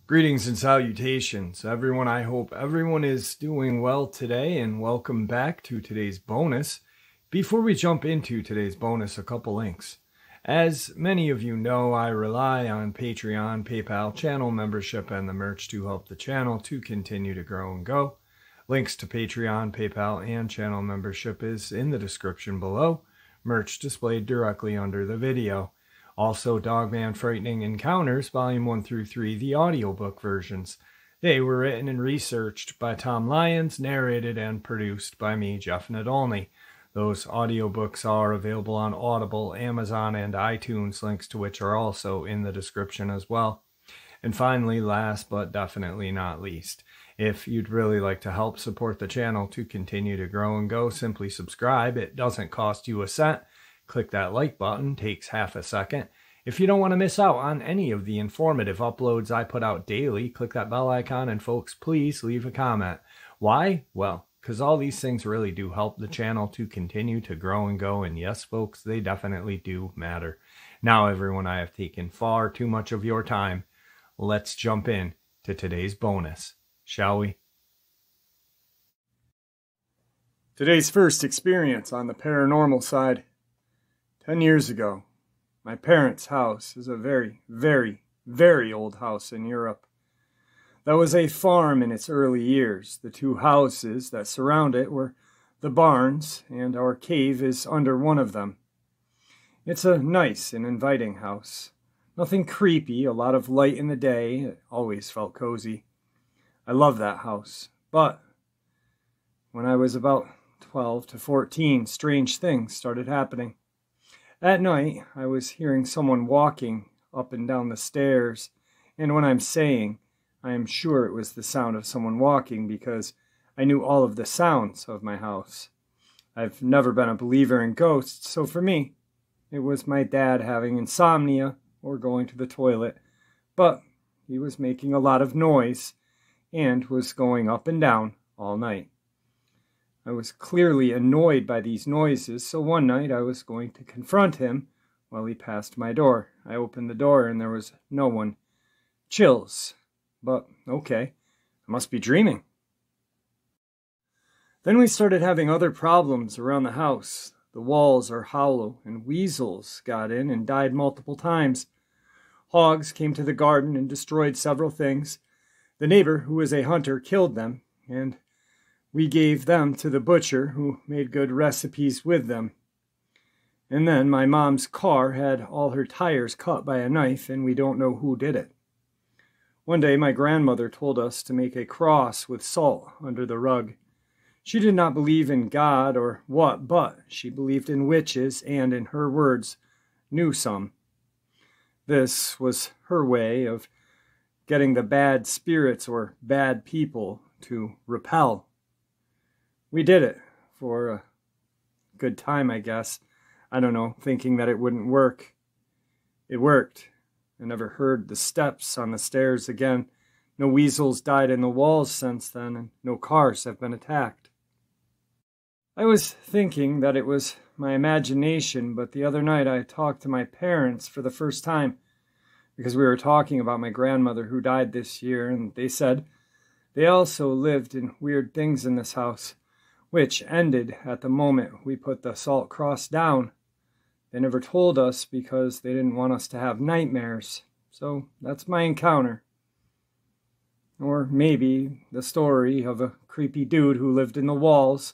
Greetings and salutations, everyone. I hope everyone is doing well today, and welcome back to today's bonus. Before we jump into today's bonus, a couple links. As many of you know, I rely on Patreon, PayPal, channel membership, and the merch to help the channel to continue to grow and go. Links to Patreon, PayPal, and channel membership is in the description below. Merch displayed directly under the video. Also, Dogman Frightening Encounters, Volume 1 through 3, the audiobook versions. They were written and researched by Tom Lyons, narrated and produced by me, Jeff Nadolny. Those audiobooks are available on Audible, Amazon, and iTunes, links to which are also in the description as well. And finally, last but definitely not least, if you'd really like to help support the channel to continue to grow and go, simply subscribe. It doesn't cost you a cent. Click that like button, takes half a second. If you don't want to miss out on any of the informative uploads I put out daily, click that bell icon, and folks, please leave a comment. Why? Well, because all these things really do help the channel to continue to grow and go, and yes, folks, they definitely do matter. Now, everyone, I have taken far too much of your time. Let's jump in to today's bonus, shall we? Today's first experience on the paranormal side. 10 years ago, my parents' house is a very, very, very old house in Europe. That was a farm in its early years. The two houses that surround it were the barns, and our cave is under one of them. It's a nice and inviting house. Nothing creepy, a lot of light in the day. It always felt cozy. I love that house. But when I was about 12 to 14, strange things started happening. At night, I was hearing someone walking up and down the stairs, and when I'm saying, I am sure it was the sound of someone walking because I knew all of the sounds of my house. I've never been a believer in ghosts, so for me, it was my dad having insomnia or going to the toilet, but he was making a lot of noise and was going up and down all night. I was clearly annoyed by these noises, so one night I was going to confront him while he passed my door. I opened the door and there was no one. Chills. But, okay, I must be dreaming. Then we started having other problems around the house. The walls are hollow and weasels got in and died multiple times. Hogs came to the garden and destroyed several things. The neighbor, who was a hunter, killed them, and we gave them to the butcher, who made good recipes with them. And then my mom's car had all her tires cut by a knife, and we don't know who did it. One day my grandmother told us to make a cross with salt under the rug. She did not believe in God or what, but she believed in witches and, in her words, knew some. This was her way of getting the bad spirits or bad people to repel. We did it for a good time, I guess. I don't know, thinking that it wouldn't work. It worked. I never heard the steps on the stairs again. No weasels died in the walls since then, and no cars have been attacked. I was thinking that it was my imagination, but the other night I talked to my parents for the first time because we were talking about my grandmother who died this year, and they said they also lived in weird things in this house, which ended at the moment we put the salt cross down. They never told us because they didn't want us to have nightmares. So that's my encounter. Or maybe the story of a creepy dude who lived in the walls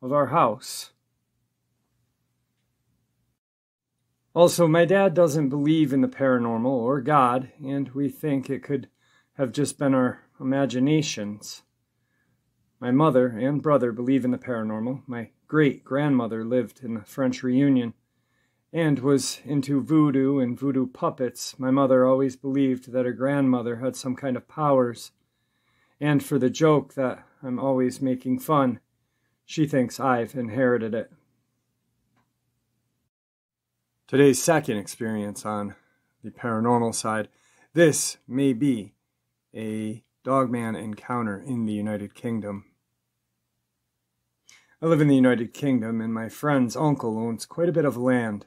of our house. Also, my dad doesn't believe in the paranormal or God, and we think it could have just been our imaginations. My mother and brother believe in the paranormal. My great-grandmother lived in the French Reunion and was into voodoo and voodoo puppets. My mother always believed that her grandmother had some kind of powers. And for the joke that I'm always making fun, she thinks I've inherited it. Today's second experience on the paranormal side. This may be a Dogman encounter in the United Kingdom. I live in the United Kingdom, and my friend's uncle owns quite a bit of land.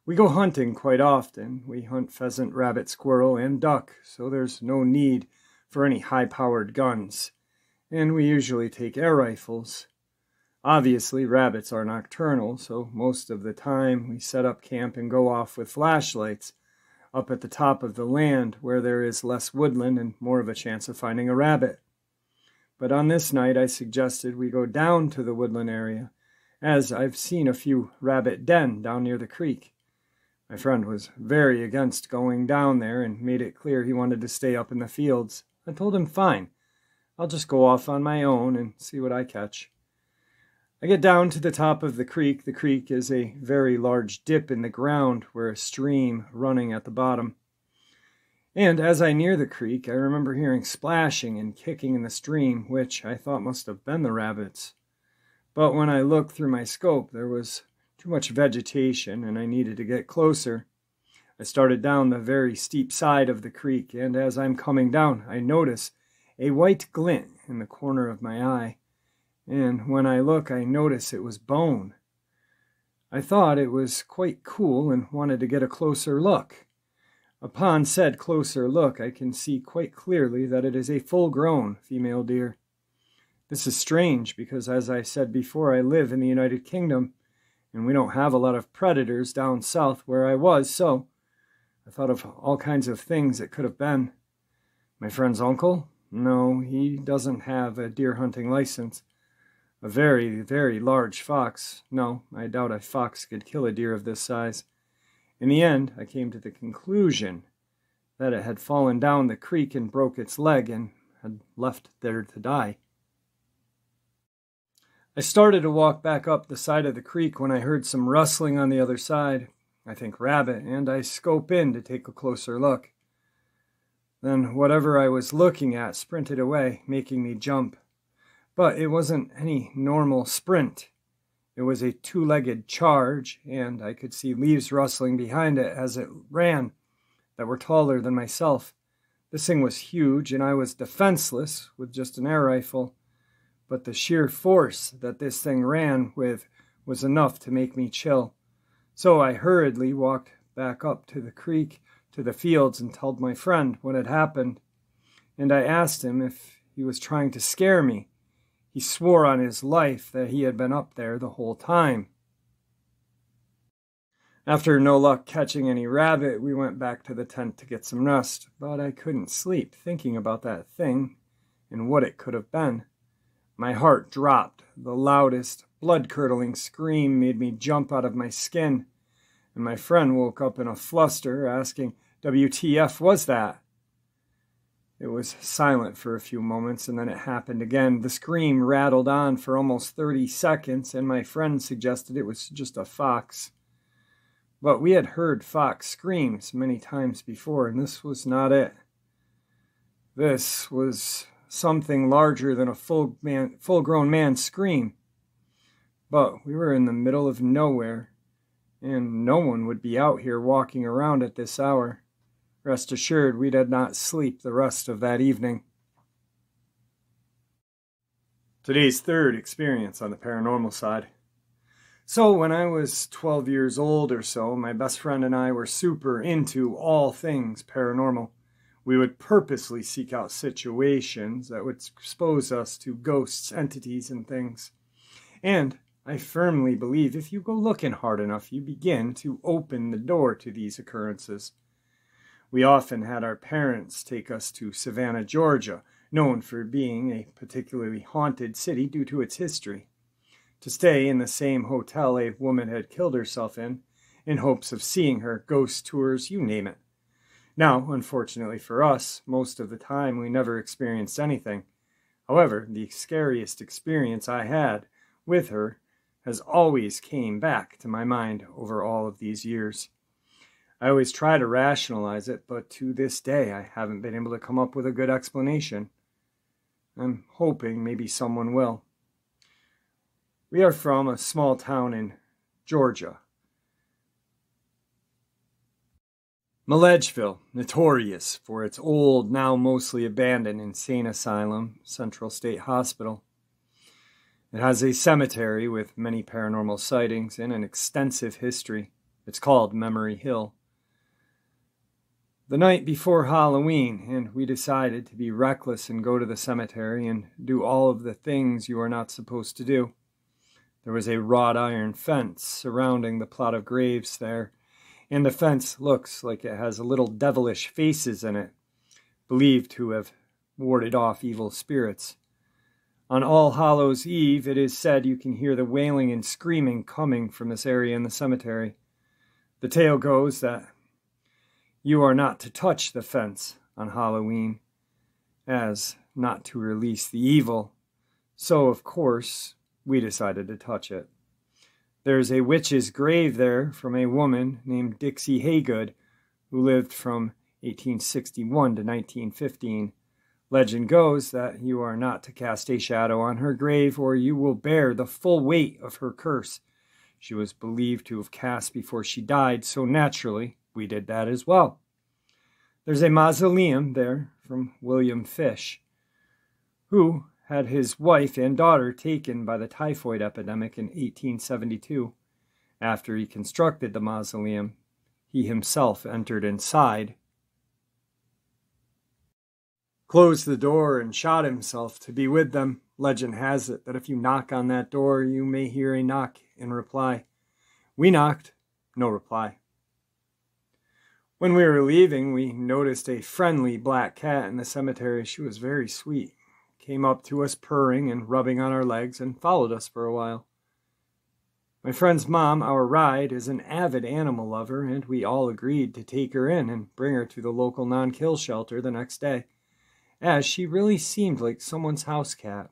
We go hunting quite often. We hunt pheasant, rabbit, squirrel, and duck, so there's no need for any high-powered guns. And we usually take air rifles. Obviously, rabbits are nocturnal, so most of the time we set up camp and go off with flashlights up at the top of the land where there is less woodland and more of a chance of finding a rabbit. But on this night, I suggested we go down to the woodland area, as I've seen a few rabbit den down near the creek. My friend was very against going down there and made it clear he wanted to stay up in the fields. I told him, fine, I'll just go off on my own and see what I catch. I get down to the top of the creek. The creek is a very large dip in the ground where a stream running at the bottom. And as I near the creek, I remember hearing splashing and kicking in the stream, which I thought must have been the rabbits. But when I looked through my scope, there was too much vegetation and I needed to get closer. I started down the very steep side of the creek, and as I'm coming down, I notice a white glint in the corner of my eye. And when I look, I notice it was bone. I thought it was quite cool and wanted to get a closer look. Upon said closer look, I can see quite clearly that it is a full-grown female deer. This is strange because, as I said before, I live in the United Kingdom, and we don't have a lot of predators down south where I was, so I thought of all kinds of things it could have been. My friend's uncle? No, he doesn't have a deer hunting license. A very, very large fox? No, I doubt a fox could kill a deer of this size. In the end, I came to the conclusion that it had fallen down the creek and broke its leg and had left there to die. I started to walk back up the side of the creek when I heard some rustling on the other side. I think rabbit, and I scope in to take a closer look. Then whatever I was looking at sprinted away, making me jump. But it wasn't any normal sprint. It was a two-legged charge, and I could see leaves rustling behind it as it ran that were taller than myself. This thing was huge, and I was defenseless with just an air rifle. But the sheer force that this thing ran with was enough to make me chill. So I hurriedly walked back up to the creek, to the fields, and told my friend what had happened. And I asked him if he was trying to scare me. He swore on his life that he had been up there the whole time. After no luck catching any rabbit, we went back to the tent to get some rest, but I couldn't sleep thinking about that thing and what it could have been. My heart dropped. The loudest, blood-curdling scream made me jump out of my skin, and my friend woke up in a fluster, asking, "WTF was that?" It was silent for a few moments, and then it happened again. The scream rattled on for almost 30 seconds, and my friend suggested it was just a fox. But we had heard fox screams many times before, and this was not it. This was something larger than a full-grown man's scream. But we were in the middle of nowhere, and no one would be out here walking around at this hour. Rest assured, we did not sleep the rest of that evening. Today's third experience on the paranormal side. So when I was 12 years old or so, my best friend and I were super into all things paranormal. We would purposely seek out situations that would expose us to ghosts, entities, and things. And I firmly believe if you go looking hard enough, you begin to open the door to these occurrences. We often had our parents take us to Savannah, Georgia, known for being a particularly haunted city due to its history, to stay in the same hotel a woman had killed herself in hopes of seeing her, ghost tours, you name it. Now, unfortunately for us, most of the time we never experienced anything. However, the scariest experience I had with her has always came back to my mind over all of these years. I always try to rationalize it, but to this day I haven't been able to come up with a good explanation. I'm hoping maybe someone will. We are from a small town in Georgia. Milledgeville, notorious for its old, now mostly abandoned insane asylum, Central State Hospital. It has a cemetery with many paranormal sightings and an extensive history. It's called Memory Hill. The night before Halloween, and we decided to be reckless and go to the cemetery and do all of the things you are not supposed to do. There was a wrought iron fence surrounding the plot of graves there, and the fence looks like it has little devilish faces in it, believed to have warded off evil spirits. On All Hallows' Eve, it is said you can hear the wailing and screaming coming from this area in the cemetery. The tale goes that you are not to touch the fence on Halloween, as not to release the evil. So, of course, we decided to touch it. There's a witch's grave there from a woman named Dixie Haygood, who lived from 1861 to 1915. Legend goes that you are not to cast a shadow on her grave, or you will bear the full weight of her curse. She was believed to have cast before she died, so naturally, we did that as well. There's a mausoleum there from William Fish, who had his wife and daughter taken by the typhoid epidemic in 1872. After he constructed the mausoleum, he himself entered inside, closed the door, and shot himself to be with them. Legend has it that if you knock on that door, you may hear a knock in reply. We knocked, no reply. When we were leaving, we noticed a friendly black cat in the cemetery. She was very sweet, came up to us purring and rubbing on our legs, and followed us for a while. My friend's mom, our ride, is an avid animal lover, and we all agreed to take her in and bring her to the local non-kill shelter the next day, as she really seemed like someone's house cat.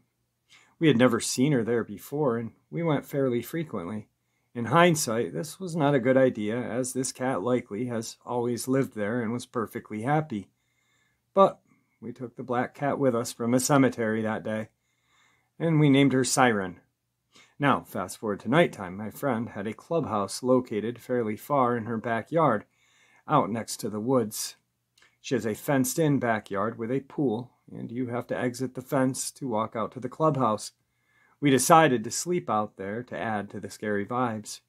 We had never seen her there before, and we went fairly frequently. In hindsight, this was not a good idea, as this cat likely has always lived there and was perfectly happy. But we took the black cat with us from the cemetery that day, and we named her Siren. Now, fast forward to nighttime. My friend had a clubhouse located fairly far in her backyard, out next to the woods. She has a fenced-in backyard with a pool, and you have to exit the fence to walk out to the clubhouse. We decided to sleep out there to add to the scary vibes.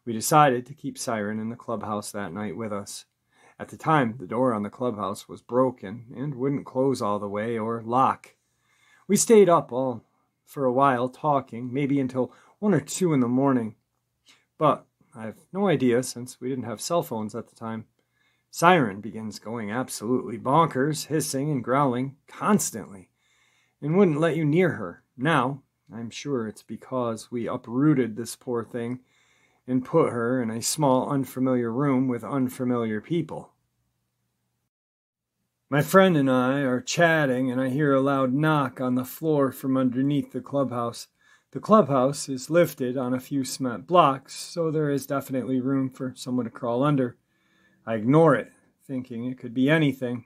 We decided to keep Siren in the clubhouse that night with us. At the time, the door on the clubhouse was broken and wouldn't close all the way or lock. We stayed up all for a while talking, maybe until 1 or 2 in the morning. But I have no idea, since we didn't have cell phones at the time. Siren begins going absolutely bonkers, hissing and growling constantly, and wouldn't let you near her. Now, I'm sure it's because we uprooted this poor thing and put her in a small, unfamiliar room with unfamiliar people. My friend and I are chatting, and I hear a loud knock on the floor from underneath the clubhouse. The clubhouse is lifted on a few cement blocks, so there is definitely room for someone to crawl under. I ignore it, thinking it could be anything.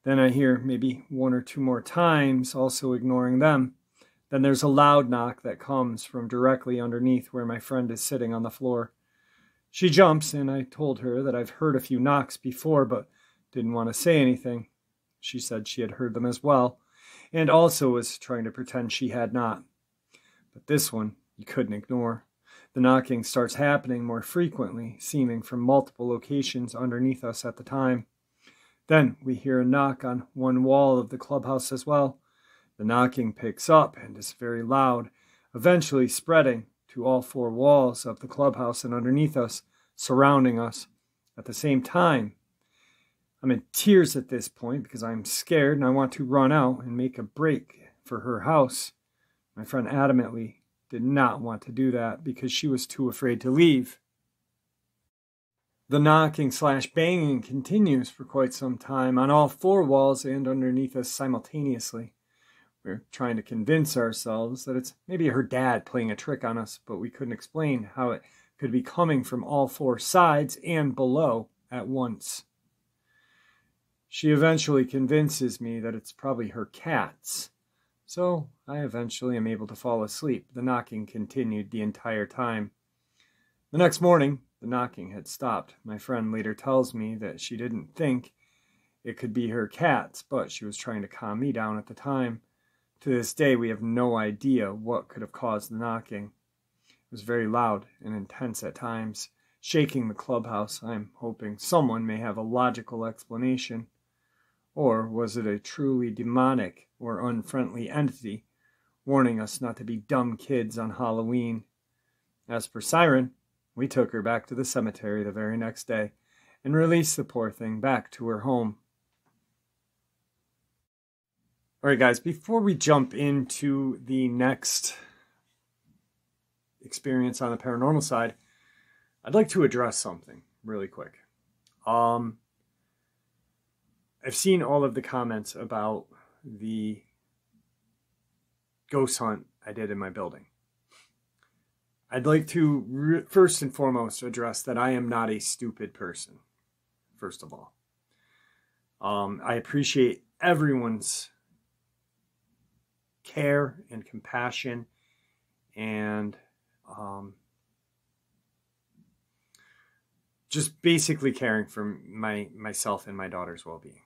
Then I hear maybe 1 or 2 more times, also ignoring them. Then there's a loud knock that comes from directly underneath where my friend is sitting on the floor. She jumps, and I told her that I've heard a few knocks before, but didn't want to say anything. She said she had heard them as well, and also was trying to pretend she had not. But this one you couldn't ignore. The knocking starts happening more frequently, seeming from multiple locations underneath us at the time. Then we hear a knock on one wall of the clubhouse as well. The knocking picks up and is very loud, eventually spreading to all 4 walls of the clubhouse and underneath us, surrounding us. At the same time, I'm in tears at this point because I'm scared and I want to run out and make a break for her house. My friend adamantly did not want to do that because she was too afraid to leave. The knocking/banging continues for quite some time on all 4 walls and underneath us simultaneously. We're trying to convince ourselves that it's maybe her dad playing a trick on us, but we couldn't explain how it could be coming from all 4 sides and below at once. She eventually convinces me that it's probably her cats, so I eventually am able to fall asleep. The knocking continued the entire time. The next morning, the knocking had stopped. My friend later tells me that she didn't think it could be her cats, but she was trying to calm me down at the time. To this day, we have no idea what could have caused the knocking. It was very loud and intense at times, shaking the clubhouse. I'm hoping someone may have a logical explanation. Or was it a truly demonic or unfriendly entity warning us not to be dumb kids on Halloween? As for Siren, we took her back to the cemetery the very next day and released the poor thing back to her home. All right, guys, before we jump into the next experience on the paranormal side, I'd like to address something really quick. I've seen all of the comments about the ghost hunt I did in my building. I'd like to first and foremost address that I am not a stupid person, first of all. I appreciate everyone's care and compassion and just basically caring for myself and my daughter's well-being.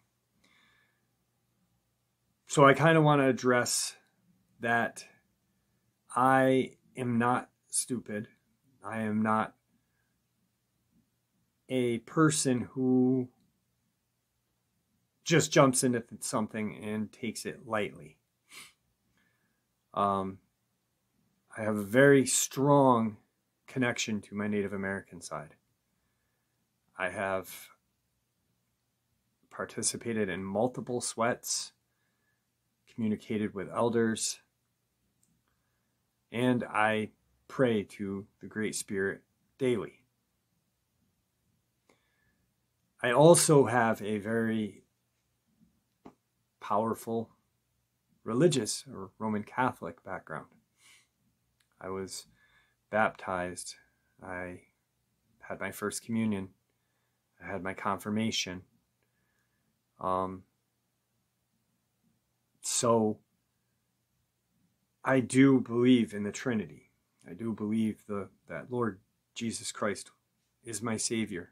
So I kind of want to address that I am not stupid. I am not a person who just jumps into something and takes it lightly. I have a very strong connection to my Native American side. I have participated in multiple sweats, communicated with elders, and I pray to the Great Spirit daily. I also have a very powerful religious or Roman Catholic background. I was baptized. I had my first communion. I had my confirmation. So I do believe in the Trinity. I do believe that Lord Jesus Christ is my Savior.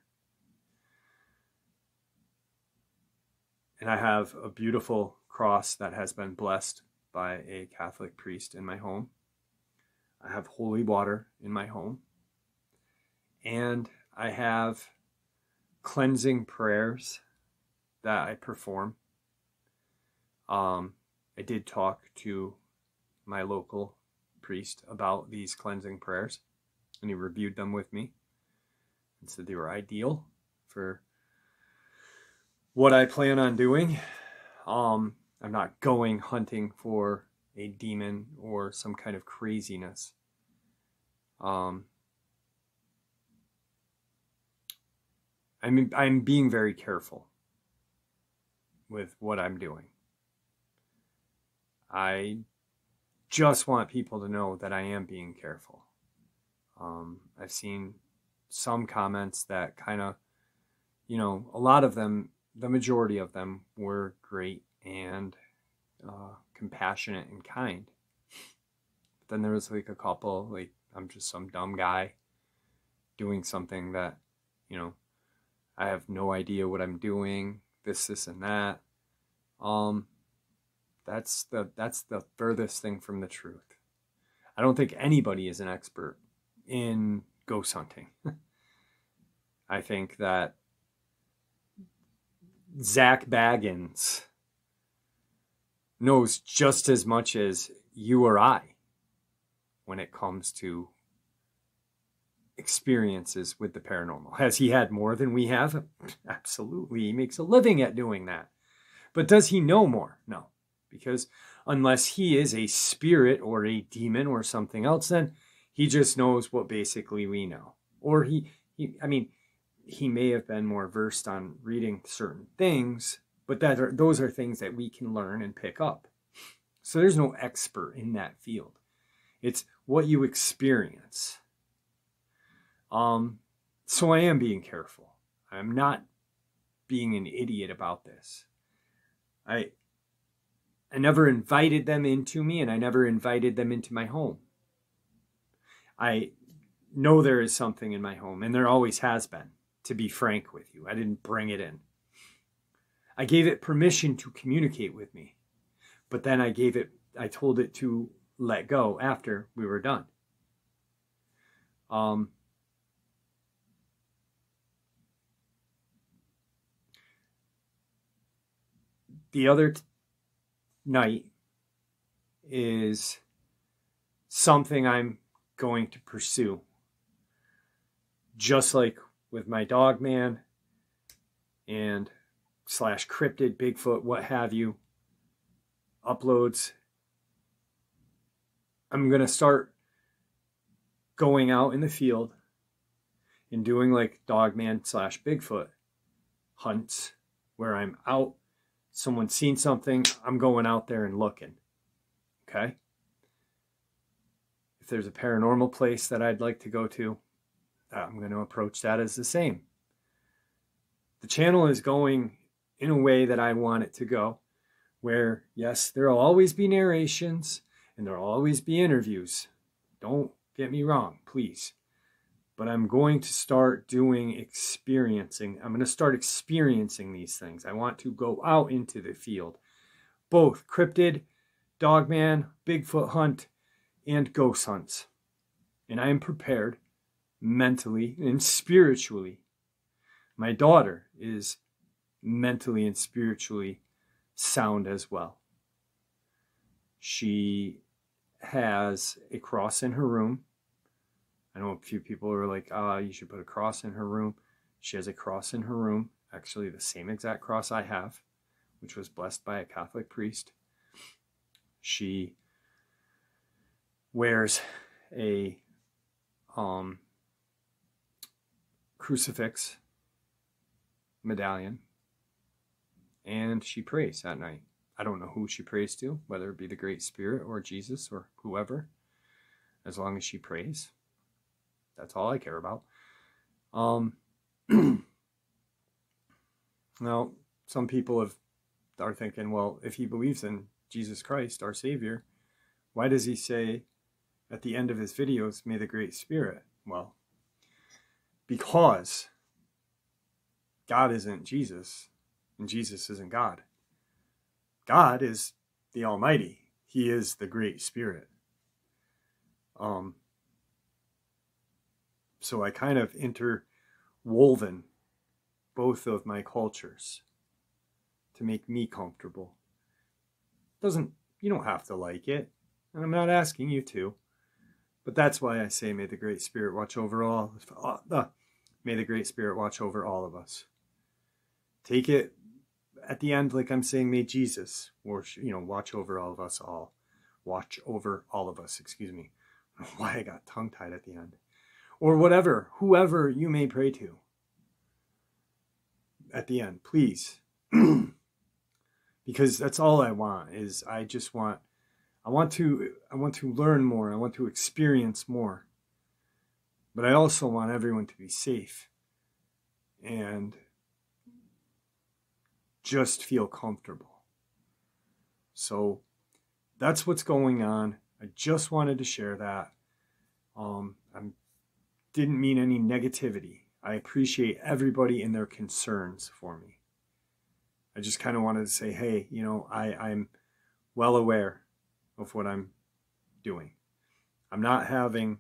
And I have a beautiful cross that has been blessed by a Catholic priest in my home. I have holy water in my home. And I have cleansing prayers that I perform. I did talk to my local priest about these cleansing prayers, and he reviewed them with me and said they were ideal for what I plan on doing. I'm not going hunting for a demon or some kind of craziness. I'm being very careful with what I'm doing. I just want people to know that I am being careful. I've seen some comments that kind of, a lot of them, the majority of them were great and compassionate and kind. But then there was like a couple, like, I'm just some dumb guy doing something that, I have no idea what I'm doing, this and that. That's the furthest thing from the truth. I don't think anybody is an expert in ghost hunting. I think that Zach Baggins knows just as much as you or I when it comes to experiences with the paranormal. Has he had more than we have? Absolutely. He makes a living at doing that. But does he know more? No. Because unless he is a spirit or a demon or something else, then he just knows what basically we know. Or he may have been more versed on reading certain things, but those are things that we can learn and pick up. So there's no expert in that field. It's what you experience. So I am being careful. I'm not being an idiot about this. I never invited them into me, and I never invited them into my home. I know there is something in my home, and there always has been, to be frank with you. I didn't bring it in. I gave it permission to communicate with me, but then I gave it I told it to let go after we were done. The other night is something I'm going to pursue. Just like with my Dogman and / cryptid, Bigfoot, what have you, uploads, I'm going to start going out in the field and doing like Dogman / Bigfoot hunts where I'm out, someone's seen something, I'm going out there and looking. Okay? If there's a paranormal place that I'd like to go to, I'm going to approach that as the same. The channel is going in a way that I want it to go, where, yes, there will always be narrations and there will always be interviews. Don't get me wrong, please. But I'm going to start experiencing. I'm going to start experiencing these things. I want to go out into the field. Both cryptid, Dogman, Bigfoot hunt, and ghost hunts. And I am prepared mentally and spiritually. My daughter is mentally and spiritually sound as well. She has a cross in her room. I know a few people are like, you should put a cross in her room. She has a cross in her room, actually the same exact cross I have, which was blessed by a Catholic priest. She wears a crucifix medallion, and she prays at night. I don't know who she prays to, whether it be the Great Spirit or Jesus or whoever. As long as she prays, that's all I care about. Now, some people are thinking, well, if he believes in Jesus Christ, our Savior, why does he say at the end of his videos, may the Great Spirit? Well, because God isn't Jesus, and Jesus isn't God. God is the Almighty. He is the Great Spirit. So I kind of interwoven both of my cultures to make me comfortable. You don't have to like it, and I'm not asking you to, but that's why I say, may the Great Spirit watch over all. May the Great Spirit watch over all of us. Take it at the end, like I'm saying, may Jesus, or watch over all of us all. Watch over all of us. Excuse me. I don't know why I got tongue-tied at the end. Or whatever, whoever you may pray to. At the end, please. Because that's all I want. I want to learn more. I want to experience more. But I also want everyone to be safe and just feel comfortable. So that's what's going on. I just wanted to share that. I didn't mean any negativity. I appreciate everybody and their concerns for me. I just kind of wanted to say, hey, I'm well aware of what I'm doing. I'm not having,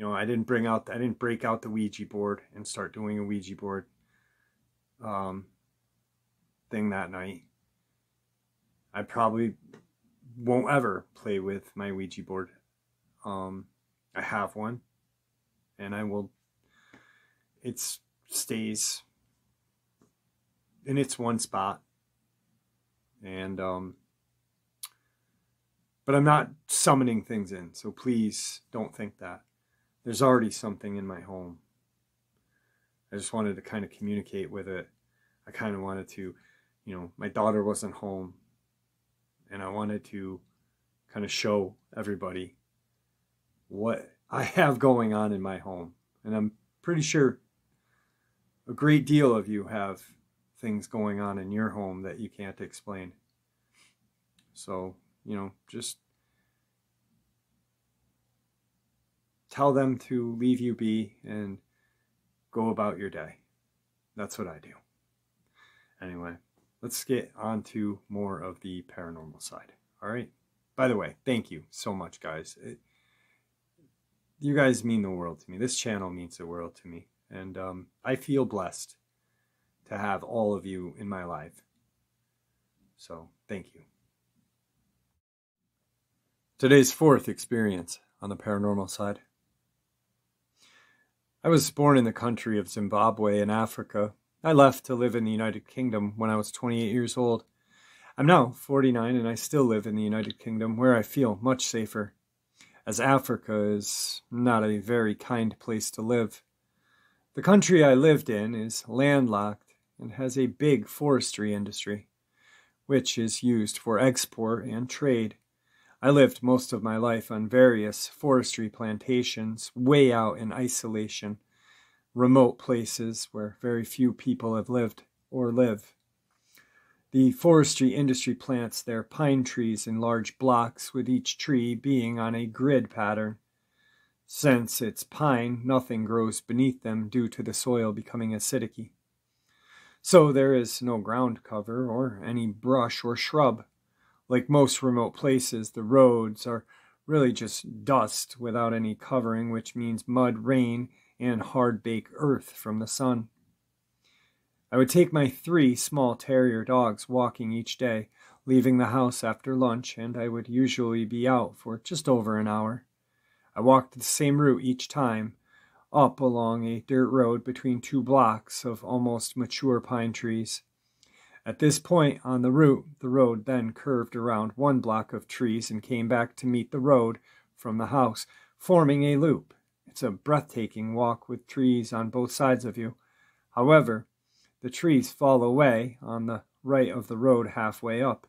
I didn't break out the Ouija board and start doing a Ouija board thing that night. I probably won't ever play with my Ouija board. I have one, and it stays in its one spot, and but I'm not summoning things in, so please don't think that. There's already something in my home. I just wanted to kind of communicate with it. I kind of wanted to, my daughter wasn't home, and I wanted to kind of show everybody what I have going on in my home. And I'm pretty sure a great deal of you have things going on in your home that you can't explain. So, just tell them to leave you be and go about your day. That's what I do. Anyway, let's get on to more of the paranormal side. All right. By the way, thank you so much, guys. You guys mean the world to me. This channel means the world to me. And I feel blessed to have all of you in my life. So, thank you. Today's fourth experience on the paranormal side. I was born in the country of Zimbabwe in Africa. I left to live in the United Kingdom when I was 28 years old. I'm now 49 and I still live in the United Kingdom, where I feel much safer, as Africa is not a very kind place to live. The country I lived in is landlocked and has a big forestry industry, which is used for export and trade. I lived most of my life on various forestry plantations, way out in isolation, remote places where very few people have lived or live. The forestry industry plants their pine trees in large blocks, with each tree being on a grid pattern. Since it's pine, nothing grows beneath them due to the soil becoming acidic. So there is no ground cover or any brush or shrub. Like most remote places, the roads are really just dust without any covering, which means mud, rain, and hard-baked earth from the sun. I would take my 3 small terrier dogs walking each day, leaving the house after lunch, and I would usually be out for just over an hour. I walked the same route each time, up along a dirt road between 2 blocks of almost mature pine trees. At this point on the route, the road then curved around 1 block of trees and came back to meet the road from the house, forming a loop. It's a breathtaking walk with trees on both sides of you. However, the trees fall away on the right of the road halfway up,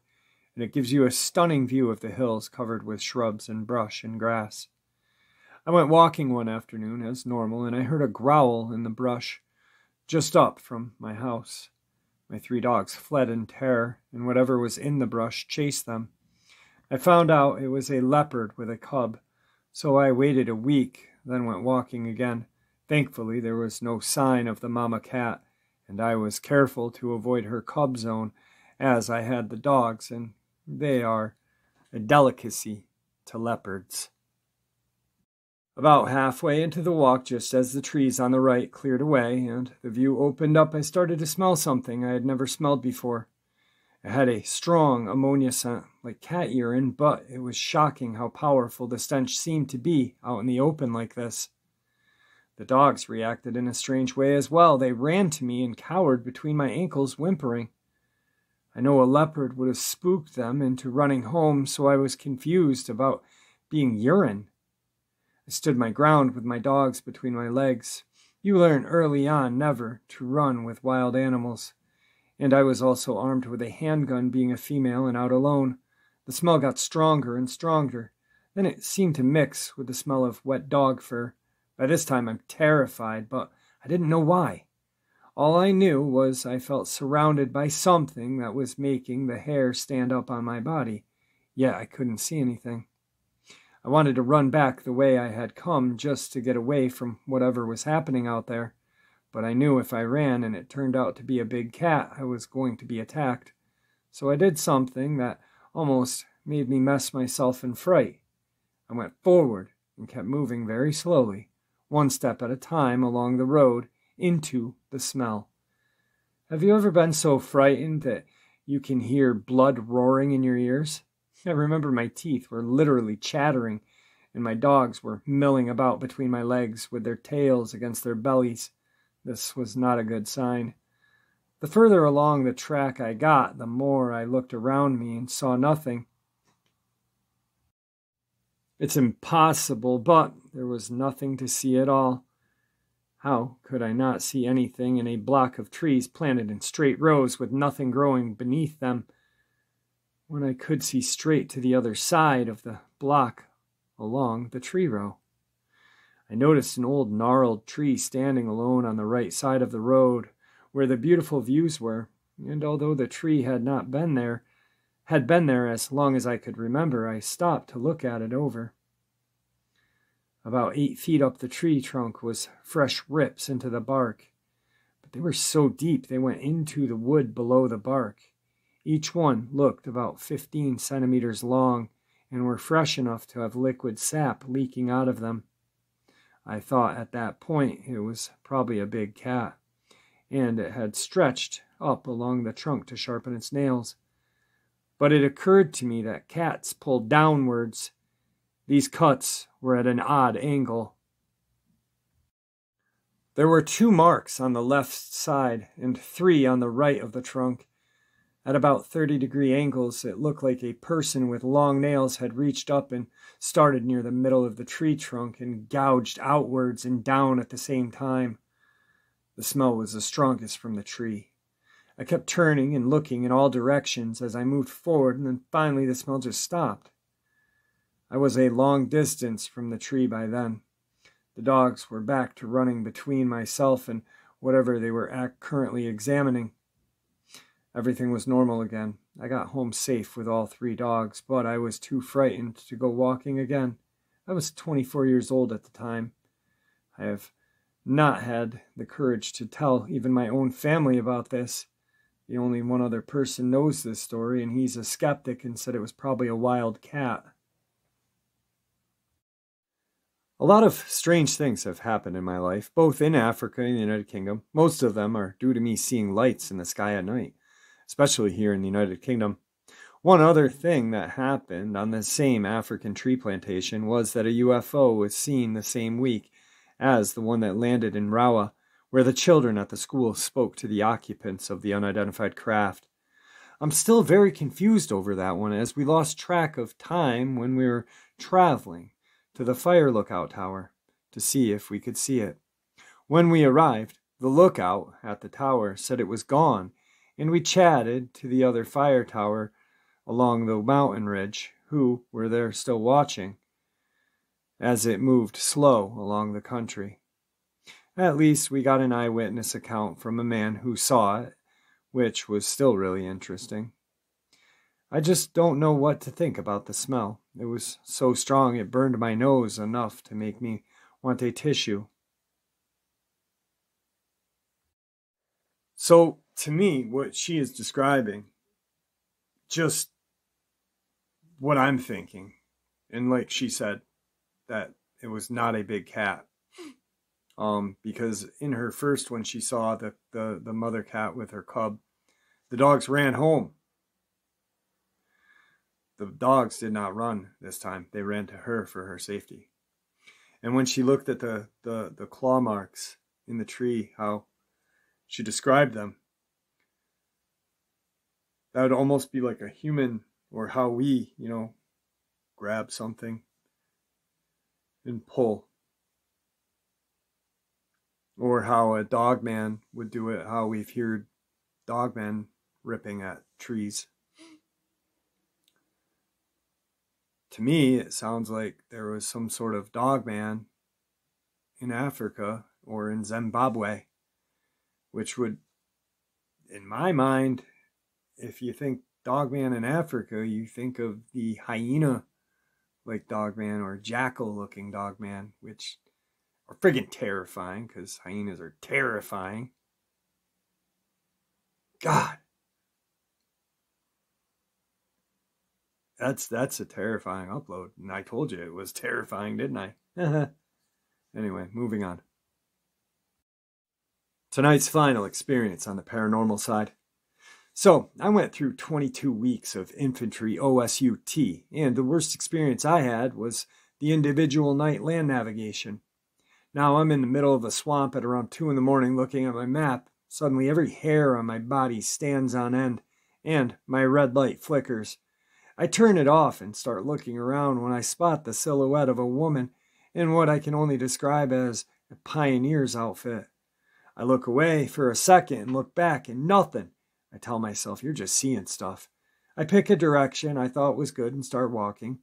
and it gives you a stunning view of the hills covered with shrubs and brush and grass. I went walking one afternoon as normal, and I heard a growl in the brush just up from my house. My 3 dogs fled in terror, and whatever was in the brush chased them. I found out it was a leopard with a cub, so I waited a week, then went walking again. Thankfully, there was no sign of the mama cat, and I was careful to avoid her cub zone, as I had the dogs, and they are a delicacy to leopards. About halfway into the walk, just as the trees on the right cleared away and the view opened up, I started to smell something I had never smelled before. It had a strong ammonia scent, like cat urine, but it was shocking how powerful the stench seemed to be out in the open like this. The dogs reacted in a strange way as well. They ran to me and cowered between my ankles, whimpering. I know a leopard would have spooked them into running home, so I was confused about being urine. I stood my ground with my dogs between my legs. You learn early on never to run with wild animals. And I was also armed with a handgun, being a female and out alone. The smell got stronger and stronger. Then it seemed to mix with the smell of wet dog fur. By this time I'm terrified, but I didn't know why. All I knew was I felt surrounded by something that was making the hair stand up on my body, yet I couldn't see anything. I wanted to run back the way I had come just to get away from whatever was happening out there, but I knew if I ran and it turned out to be a big cat, I was going to be attacked. So I did something that almost made me mess myself in fright. I went forward and kept moving very slowly, 1 step at a time along the road into the smell. Have you ever been so frightened that you can hear blood roaring in your ears? I remember my teeth were literally chattering, and my dogs were milling about between my legs with their tails against their bellies. This was not a good sign. The further along the track I got, the more I looked around me and saw nothing. It's impossible, but there was nothing to see at all. How could I not see anything in a block of trees planted in straight rows with nothing growing beneath them, when I could see straight to the other side of the block along the tree row? I noticed an old gnarled tree standing alone on the right side of the road, where the beautiful views were, and although the tree had been there as long as I could remember, I stopped to look at it over. About 8 feet up the tree trunk was fresh rips into the bark, but they were so deep they went into the wood below the bark. Each one looked about 15 centimeters long and were fresh enough to have liquid sap leaking out of them. I thought at that point it was probably a big cat, and it had stretched up along the trunk to sharpen its nails. But it occurred to me that cats pull downwards. These cuts were at an odd angle. There were 2 marks on the left side and 3 on the right of the trunk. At about 30-degree angles, it looked like a person with long nails had reached up and started near the middle of the tree trunk and gouged outwards and down at the same time. The smell was the strongest from the tree. I kept turning and looking in all directions as I moved forward, and then finally the smell just stopped. I was a long distance from the tree by then. The dogs were back to running between myself and whatever they were currently examining. Everything was normal again. I got home safe with all 3 dogs, but I was too frightened to go walking again. I was 24 years old at the time. I have not had the courage to tell even my own family about this. The only one other person knows this story, and he's a skeptic and said it was probably a wild cat. A lot of strange things have happened in my life, both in Africa and the United Kingdom. Most of them are due to me seeing lights in the sky at night, especially here in the United Kingdom. One other thing that happened on the same African tree plantation was that a UFO was seen the same week as the one that landed in Rawa, where the children at the school spoke to the occupants of the unidentified craft. I'm still very confused over that one, as we lost track of time when we were traveling to the fire lookout tower to see if we could see it. When we arrived, the lookout at the tower said it was gone, and we chatted to the other fire tower along the mountain ridge, who were there still watching as it moved slow along the country. At least we got an eyewitness account from a man who saw it, which was still really interesting. I just don't know what to think about the smell. It was so strong it burned my nose enough to make me want a tissue. So, to me, what she is describing, just what I'm thinking, and like she said, that it was not a big cat. Because in her first one, she saw the mother cat with her cub. The dogs ran home. The dogs did not run this time. They ran to her for her safety. And when she looked at the claw marks in the tree, how she described them, that would almost be like a human, or how we, grab something and pull. Or how a dogman would do it, how we've heard dogmen ripping at trees. To me, it sounds like there was some sort of dogman in Africa or in Zimbabwe, which would, in my mind, if you think dogman in Africa, you think of the hyena-like dogman or jackal-looking dogman, which are friggin' terrifying, because hyenas are terrifying. God. That's a terrifying upload. And I told you it was terrifying, didn't I? Anyway, moving on. Tonight's final experience on the paranormal side. So, I went through 22 weeks of infantry OSUT, and the worst experience I had was the individual night land navigation. Now I'm in the middle of a swamp at around 2 in the morning looking at my map. Suddenly every hair on my body stands on end, and my red light flickers. I turn it off and start looking around when I spot the silhouette of a woman in what I can only describe as a pioneer's outfit. I look away for a second and look back, and nothing. I tell myself, you're just seeing stuff. I pick a direction I thought was good and start walking.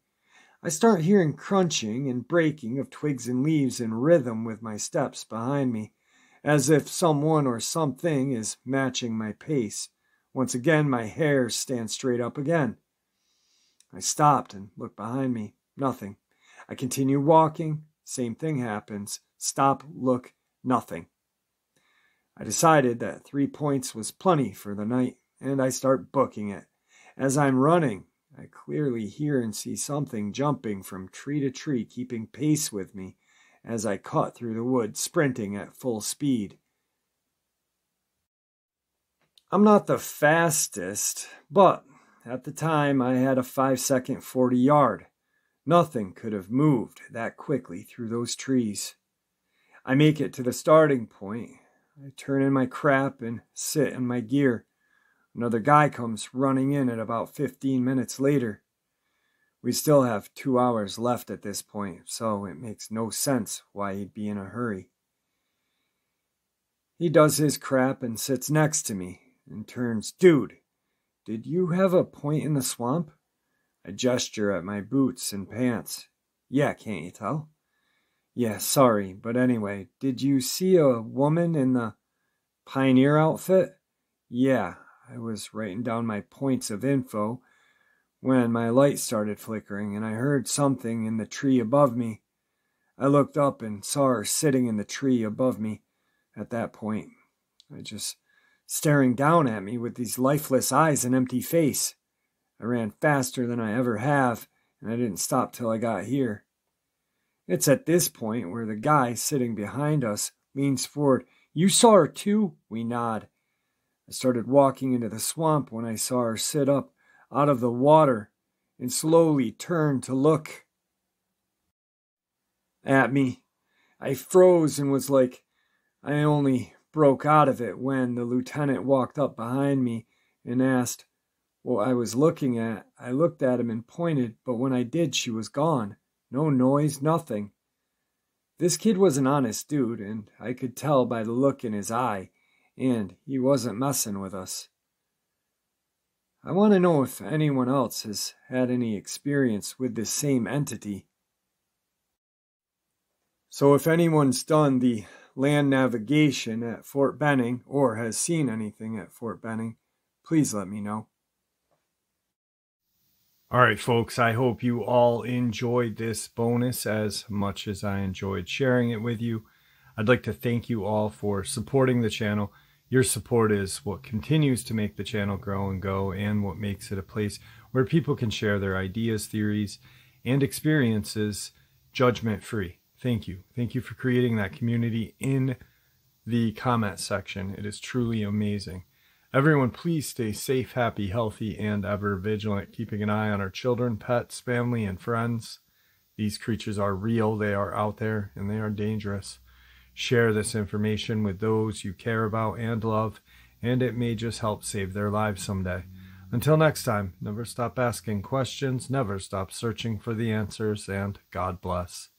I start hearing crunching and breaking of twigs and leaves in rhythm with my steps behind me, as if someone or something is matching my pace. Once again, my hair stands straight up again. I stopped and looked behind me. Nothing. I continue walking. Same thing happens. Stop, look, nothing. I decided that 3 points was plenty for the night, and I start booking it. As I'm running, I clearly hear and see something jumping from tree to tree, keeping pace with me as I cut through the woods, sprinting at full speed. I'm not the fastest, but at the time I had a 5-second 40-yard. Nothing could have moved that quickly through those trees. I make it to the starting point. I turn in my crap and sit in my gear. Another guy comes running in at about 15 minutes later. We still have 2 hours left at this point, so it makes no sense why he'd be in a hurry. He does his crap and sits next to me and turns, "Dude, did you have a point in the swamp?" I gesture at my boots and pants. "Yeah, can't you tell?" "Yeah, sorry, but anyway, did you see a woman in the pioneer outfit?" "Yeah." I was writing down my points of info when my light started flickering and I heard something in the tree above me. I looked up and saw her sitting in the tree above me at that point. Just staring down at me with these lifeless eyes and empty face. I ran faster than I ever have, and I didn't stop till I got here. It's at this point where the guy sitting behind us leans forward. "You saw her too?" We nod. I started walking into the swamp when I saw her sit up out of the water and slowly turn to look at me. I froze and was like, I only broke out of it when the lieutenant walked up behind me and asked what I was looking at. I looked at him and pointed, but when I did, she was gone. No noise, nothing. This kid was an honest dude, and I could tell by the look in his eye, and he wasn't messing with us. I want to know if anyone else has had any experience with this same entity. So if anyone's done the land navigation at Fort Benning or has seen anything at Fort Benning, please let me know. All right, folks, I hope you all enjoyed this bonus as much as I enjoyed sharing it with you. I'd like to thank you all for supporting the channel. Your support is what continues to make the channel grow and go, and what makes it a place where people can share their ideas, theories, and experiences judgment-free. Thank you. Thank you for creating that community in the comment section. It is truly amazing. Everyone, please stay safe, happy, healthy, and ever vigilant, keeping an eye on our children, pets, family, and friends. These creatures are real, they are out there, and they are dangerous. Share this information with those you care about and love, and it may just help save their lives someday. Until next time, never stop asking questions, never stop searching for the answers, and God bless.